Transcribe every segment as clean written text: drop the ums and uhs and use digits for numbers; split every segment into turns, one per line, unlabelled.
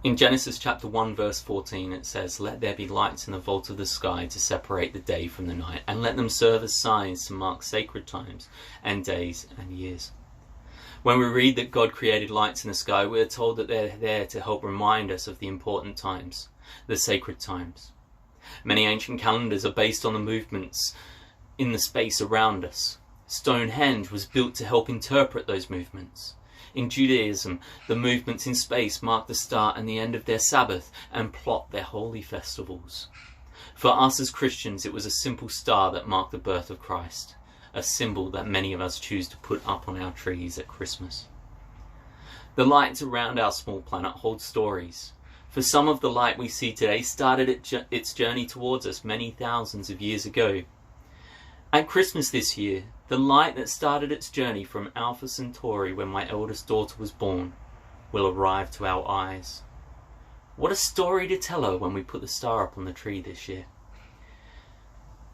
In Genesis chapter 1 verse 14 it says, "Let there be lights in the vault of the sky to separate the day from the night, and let them serve as signs to mark sacred times and days and years." When we read that God created lights in the sky, we are told that they're there to help remind us of the important times, the sacred times. Many ancient calendars are based on the movements in the space around us. Stonehenge was built to help interpret those movements. In Judaism, the movements in space mark the start and the end of their Sabbath and plot their holy festivals. For us as Christians, it was a simple star that marked the birth of Christ, a symbol that many of us choose to put up on our trees at Christmas. The lights around our small planet hold stories. For some of the light we see today started its journey towards us many thousands of years ago. At Christmas this year, the light that started its journey from Alpha Centauri when my eldest daughter was born will arrive to our eyes. What a story to tell her when we put the star up on the tree this year.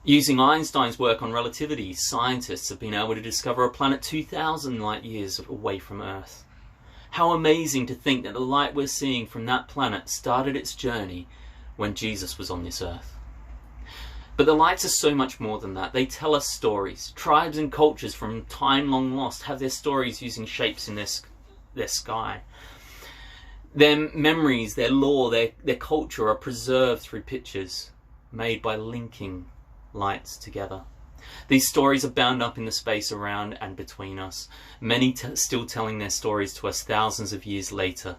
Using Einstein's work on relativity, scientists have been able to discover a planet 2,000 light years away from Earth. How amazing to think that the light we're seeing from that planet started its journey when Jesus was on this Earth. But the lights are so much more than that. They tell us stories. Tribes and cultures from time long lost have their stories using shapes in their sky. Their memories, their lore, their culture are preserved through pictures made by linking lights together. These stories are bound up in the space around and between us, many still telling their stories to us thousands of years later.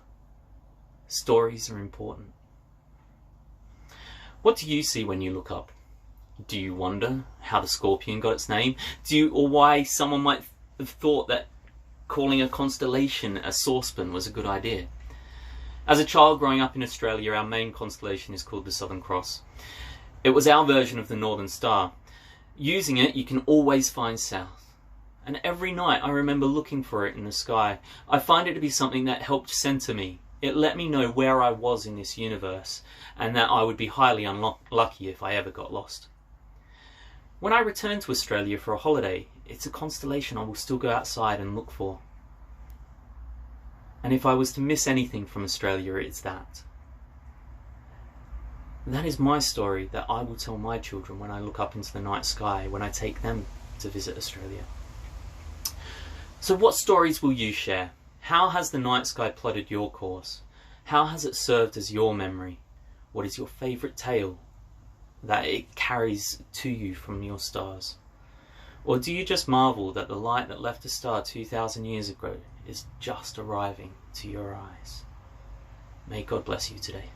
Stories are important. What do you see when you look up? Do you wonder how the scorpion got its name? Or why someone might have thought that calling a constellation a saucepan was a good idea? As a child growing up in Australia, our main constellation is called the Southern Cross. It was our version of the Northern Star. Using it, you can always find south. And every night I remember looking for it in the sky. I find it to be something that helped center me. It let me know where I was in this universe, and that I would be highly unlucky if I ever got lost. When I return to Australia for a holiday, it's a constellation I will still go outside and look for. And if I was to miss anything from Australia, it's that. That is my story that I will tell my children when I look up into the night sky, when I take them to visit Australia. So what stories will you share? How has the night sky plotted your course? How has it served as your memory? What is your favourite tale that it carries to you from your stars? Or do you just marvel that the light that left a star 2,000 years ago is just arriving to your eyes? May God bless you today.